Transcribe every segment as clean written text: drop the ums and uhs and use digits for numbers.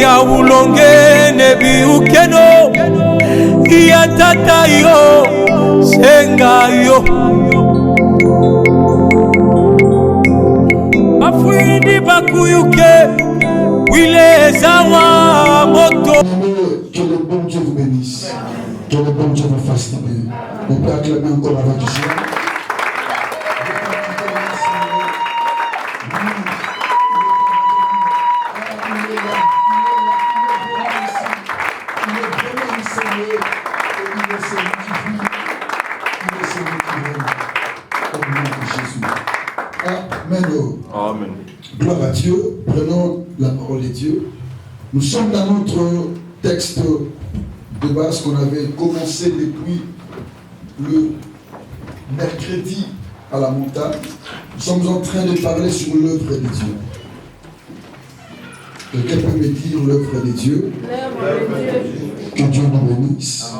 ya ulonge nebi ukeno ya tata yo senga yo Afwidi bakuyuke wile zawa moto. Que le bon Dieu vous bénisse. Que le bon Dieu vous fasse du bien. On peut acclamer encore avant du jour. Amen. Gloire à Dieu. Prenons la parole de Dieu. Nous sommes dans notre texte de base qu'on avait commencé depuis le mercredi à la montagne. Nous sommes en train de parler sur l'œuvre de Dieu. Quelqu'un peut me dire l'œuvre de Dieu? Que Dieu nous bénisse.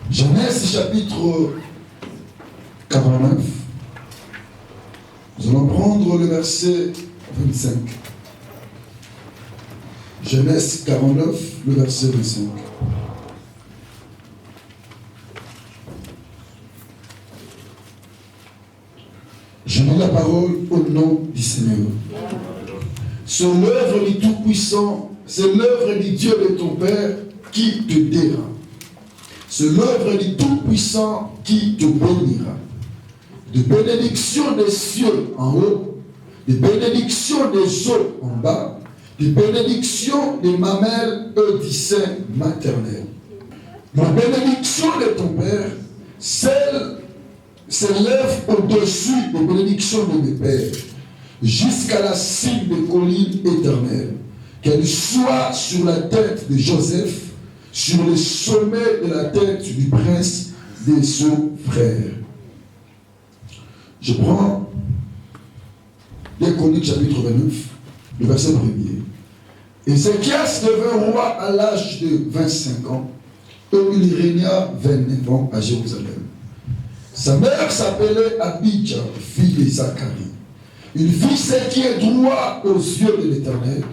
Genèse chapitre 49. Nous allons prendre le verset 25. Genèse 49, le verset 25. Je lis la parole au nom du Seigneur. C'est l'œuvre du Tout-Puissant, c'est l'œuvre du Dieu de ton Père qui te déra. C'est l'œuvre du Tout-Puissant qui te bénira. De bénédiction des cieux en haut, de bénédiction des eaux en bas, de bénédiction des mamelles et du sein maternel. La bénédiction de ton Père, celle s'élève au-dessus des bénédictions de mes pères, jusqu'à la cime des collines éternelles. Qu'elle soit sur la tête de Joseph, sur le sommet de la tête du prince des son frères. Je prends les Chroniques chapitre 29, le verset 1er. Ézéchias devint roi à l'âge de 25 ans, et il régna 29 ans à Jérusalem. Sa mère s'appelait Abijah, fille de Zacharie. Il fit ce qui est droit aux yeux de l'Éternel,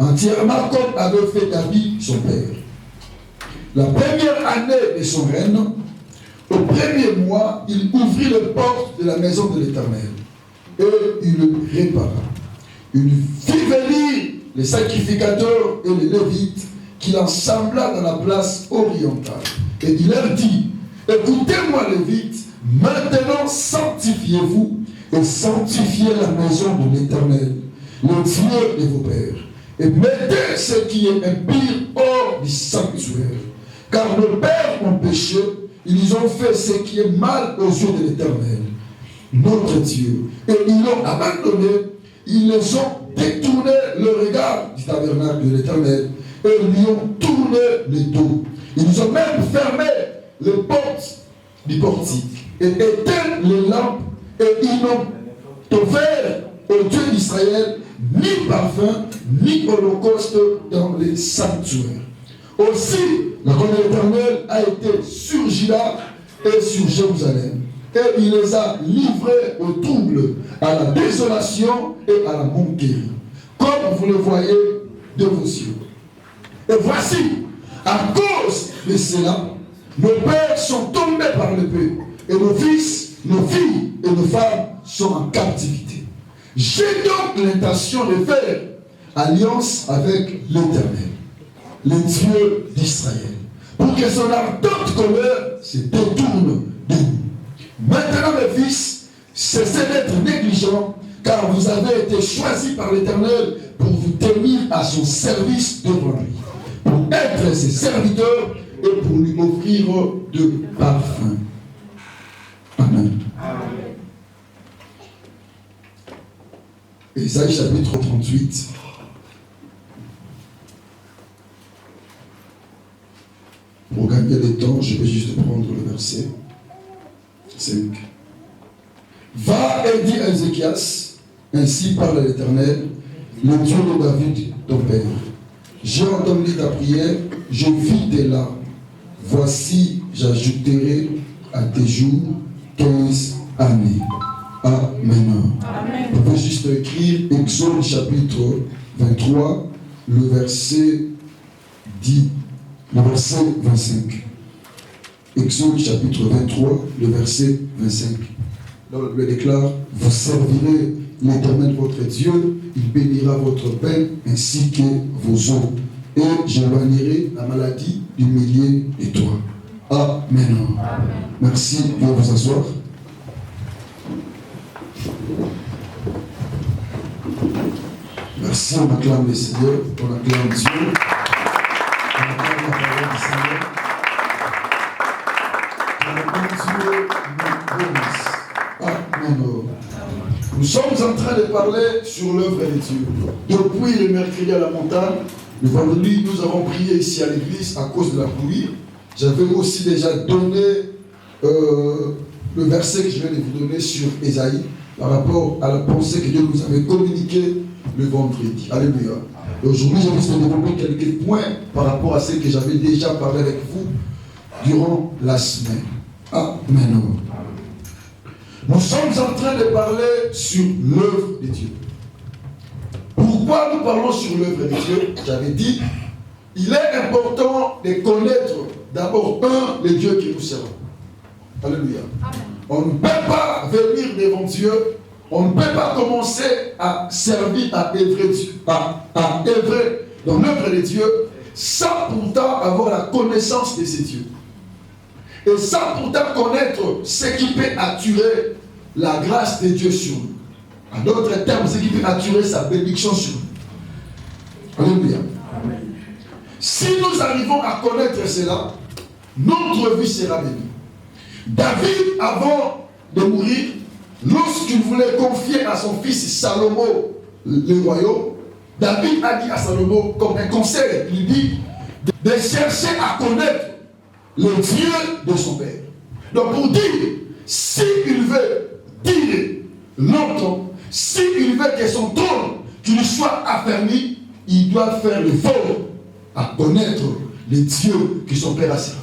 entièrement comme avait fait David son père. La première année de son règne, au premier mois, il ouvrit les portes de la maison de l'Éternel et il le répara. Il fit venir les sacrificateurs et les lévites qu'il ensembla dans la place orientale. Et il leur dit, écoutez-moi lévites, maintenant sanctifiez-vous et sanctifiez la maison de l'Éternel, le Dieu de vos pères, et mettez ce qui est impur hors du sanctuaire. Car nos pères ont péché, ils ont fait ce qui est mal aux yeux de l'Éternel, notre Dieu. Et ils l'ont abandonné, ils les ont détourné le regard du tabernacle de l'Éternel et lui ont tourné le dos. Ils ont même fermé les portes du portique et éteint les lampes et ils n'ont offert au Dieu d'Israël ni parfum ni holocauste dans les sanctuaires. Aussi, la colère de l'Éternel a été sur Juda et sur Jérusalem. Et il les a livrés au trouble, à la désolation et à la moquerie, comme vous le voyez de vos yeux. Et voici, à cause de cela, nos pères sont tombés par l'épée, et nos fils, nos filles et nos femmes sont en captivité. J'ai donc l'intention de faire alliance avec l'Éternel, le Dieu d'Israël, pour que son ardente colère se détourne de nous. Maintenant, mes fils, cessez d'être négligents, car vous avez été choisis par l'Éternel pour vous tenir à son service devant lui, pour être ses serviteurs et pour lui offrir de parfums. Amen. Ésaïe chapitre 38. Pour gagner le temps, je vais juste prendre le verset 5. Va et dis à Ézéchias, ainsi parle l'Éternel, le Dieu de David, ton père. J'ai entendu ta prière, je vis tes larmes. Voici, j'ajouterai à tes jours 15 années. Amen. Amen. On peut juste écrire Exode chapitre 23, le verset 10, le verset 25. Exode chapitre 23, le verset 25. Là, on le déclare, vous servirez l'Éternel votre Dieu, il bénira votre pain ainsi que vos eaux. Et j'éloignerai la maladie du milieu de toi. Amen. Amen. Merci, viens vous asseoir. Merci, on acclame le Seigneur, on acclame Dieu, on acclame la parole du Seigneur. Dieu nous bénisse. Amen. Nous sommes en train de parler sur l'œuvre de Dieu. Depuis le mercredi à la montagne, le vendredi, nous avons prié ici à l'église à cause de la pluie. J'avais aussi déjà donné le verset que je viens de vous donner sur Ésaïe par rapport à la pensée que Dieu nous avait communiquée le vendredi. Alléluia. Et aujourd'hui, j'ai envie de développer quelques points par rapport à ce que j'avais déjà parlé avec vous durant la semaine. Amen. Nous sommes en train de parler sur l'œuvre de Dieu. Pourquoi nous parlons sur l'œuvre de Dieu? J'avais dit, il est important de connaître d'abord le Dieu que nous servons. Alléluia. Amen. On ne peut pas venir devant Dieu, on ne peut pas commencer à servir, à œuvrer Dieu, à œuvrer dans l'œuvre de Dieu, sans pourtant avoir la connaissance de ces dieux. Et sans pourtant connaître ce qui peut attirer la grâce de Dieu sur nous. En d'autres termes, ce qui peut attirer sa bénédiction sur nous. Alléluia. Amen. Si nous arrivons à connaître cela, notre vie sera bénie. David, avant de mourir, lorsqu'il voulait confier à son fils Salomon le royaume, David a dit à Salomon, comme un conseil, il dit de chercher à connaître le Dieu de son père. Donc pour dire, s'il veut dire longtemps, s'il veut que son trône qu'il soit affermi, il doit faire l'effort à connaître les dieux que son père a servi.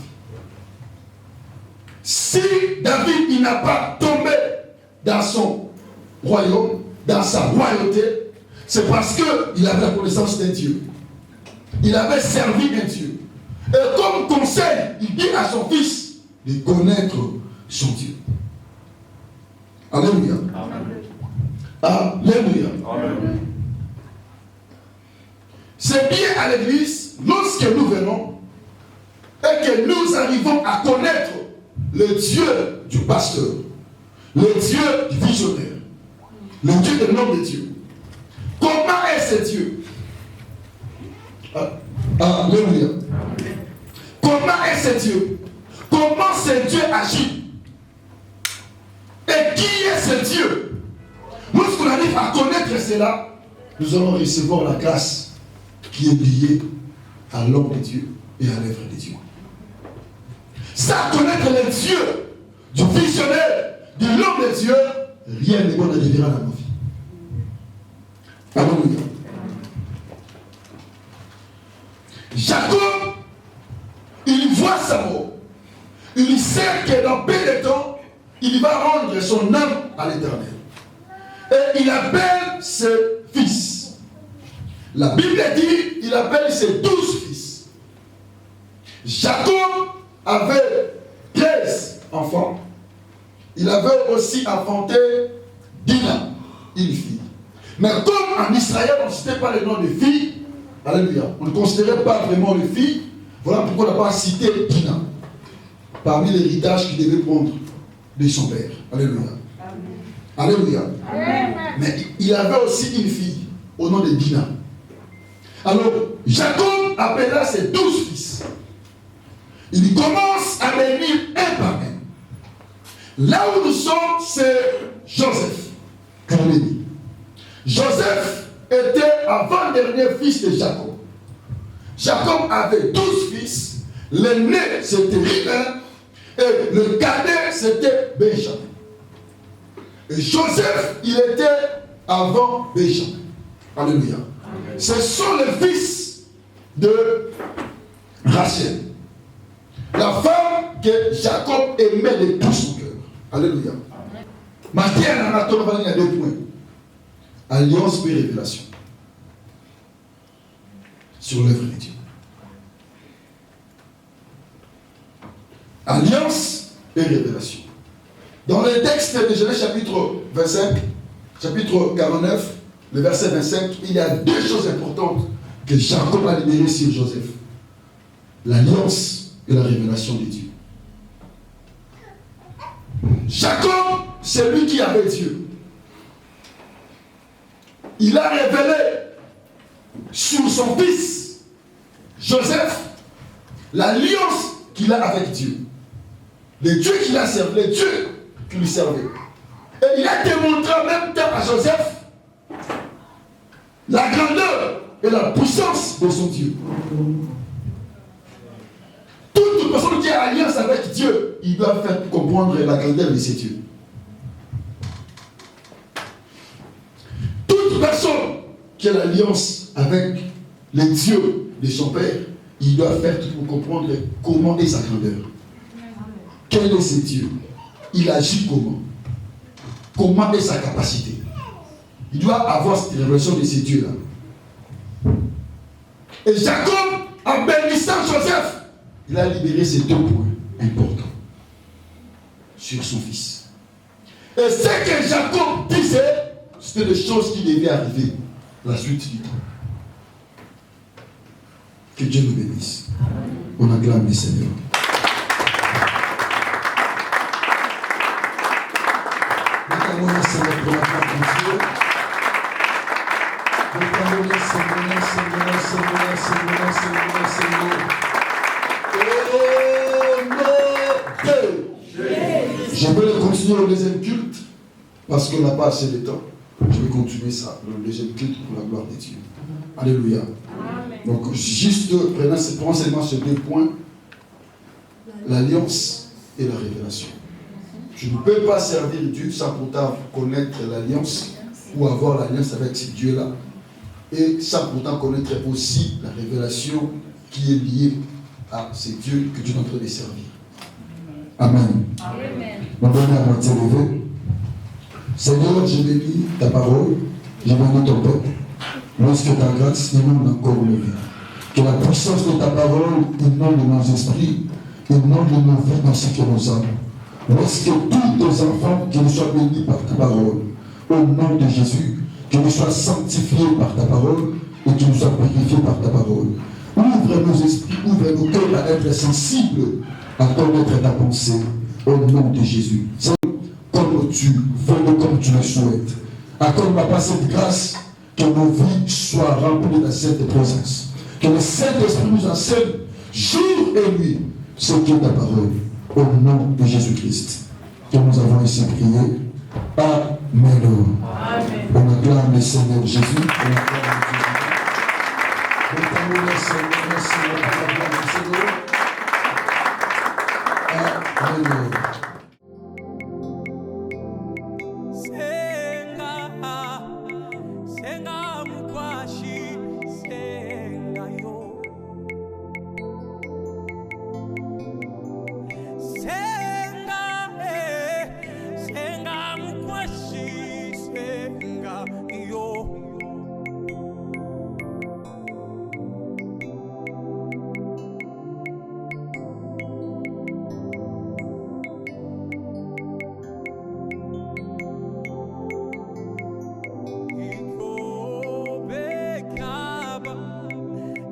Si David il n'a pas tombé dans son royaume, dans sa royauté, c'est parce qu'il avait la connaissance d'un Dieu. Il avait servi un Dieu. Et comme conseil, il dit à son fils de connaître son Dieu. Alléluia. Alléluia. Amen. C'est bien à l'église, lorsque nous venons et que nous arrivons à connaître le Dieu du pasteur, le Dieu du visionnaire, le Dieu de l'homme de Dieu. Comment est ce Dieu? Alléluia. Comment est ce Dieu? Comment ce Dieu agit? Et qui est ce Dieu? Lorsqu'on arrive à connaître cela, nous allons recevoir la grâce qui est liée à l'homme de Dieu et à l'œuvre de Dieu. Sans connaître le Dieu du visionnaire, de l'homme de Dieu, rien de bon n'arrivera dans nos vies. Alléluia. Jacob, il voit sa mort. Il sait que dans peu de temps, il va rendre son âme à l'Éternel. Et il appelle ses fils. La Bible dit, il appelle ses 12 fils. Jacob avait 13 enfants. Il avait aussi enfanté Dina, une fille. Mais comme en Israël, on ne citait pas le nom de filles, alléluia, on ne considérait pas vraiment les filles, voilà pourquoi on n'a pas cité Dina parmi l'héritage qu'il devait prendre de son père. Alléluia. Amen. Alléluia. Amen. Mais il avait aussi une fille au nom de Dina. Alors, Jacob appela ses 12 fils. Il commence à venir un par un. Là où nous sommes, c'est Joseph. Joseph était avant-dernier fils de Jacob. Jacob avait 12 fils. L'aîné, c'était Ruben. Et le cadet, c'était Benjamin. Et Joseph, il était avant Benjamin. Alléluia. Amen. Ce sont les fils de Rachel. La femme que Jacob aimait de tout son cœur. Alléluia. Maintenant, il y a 2 points. Alliance et révélation. sur l'œuvre de Dieu. Alliance et révélation. Dans le texte de Genèse chapitre 25, chapitre 49, le verset 25, il y a deux choses importantes que Jacob a libérées sur Joseph. L'alliance et la révélation de Dieu. Jacob, c'est lui qui avait Dieu. Il a révélé sur son fils, Joseph, l'alliance qu'il a avec Dieu. Le Dieu qu'il a servi, le Dieu qui lui servait. Et il a démontré en même temps à Joseph la grandeur et la puissance de son Dieu. Toute personne qui a alliance avec Dieu, il doit faire comprendre la grandeur de ses dieux. Toute personne qui a l'alliance avec les dieux de son Père, il doit faire tout pour comprendre comment est sa grandeur. Quel est ce Dieu? Il agit comment? Comment est sa capacité? Il doit avoir cette révélation de ces dieux-là. Et Jacob, en bénissant Joseph, il a libéré ces deux points importants sur son fils. Et ce que Jacob disait, c'était des choses qui devaient arriver la suite du temps. Que Dieu nous bénisse. On acclame le Seigneur. Seigneur pour la gloire de Dieu. Je vais continuer le deuxième culte parce qu'on n'a pas assez de temps. Je vais continuer ça, le deuxième culte pour la gloire de Dieu. Alléluia. Amen. Donc, juste prenons seulement ces deux points, l'alliance et la révélation. Je ne peux pas servir Dieu sans pourtant connaître l'alliance ou avoir l'alliance avec ce Dieu-là et sans pourtant connaître aussi la révélation qui est liée à ce Dieu que tu es en train de servir. Amen. Mon bonheur à moitié levé. Seigneur, je bénis ta parole, je bénis ton peuple. Lorsque ta grâce inonde encore nos vies. Que la puissance de ta parole inonde nos esprits, inonde nos vies ainsi que nos âmes. Lorsque tous tes enfants, qu'ils soient bénis par ta parole, au nom de Jésus, qu'ils soient sanctifiés par ta parole et qu'ils soient purifiés par ta parole. Ouvre nos esprits, ouvre nos cœurs à être sensibles à connaître ta pensée, au nom de Jésus. Comme tu veux, comme tu le souhaites. Accorde-moi pas cette grâce, que nos vies soient remplies de cette présence. Que le Saint-Esprit nous enseigne jour et nuit ce qui est ta parole. Au nom de Jésus-Christ, que nous avons ici prié. Amen. Amen. On acclame le Seigneur Jésus. On acclame le Seigneur. Amen.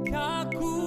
Kaku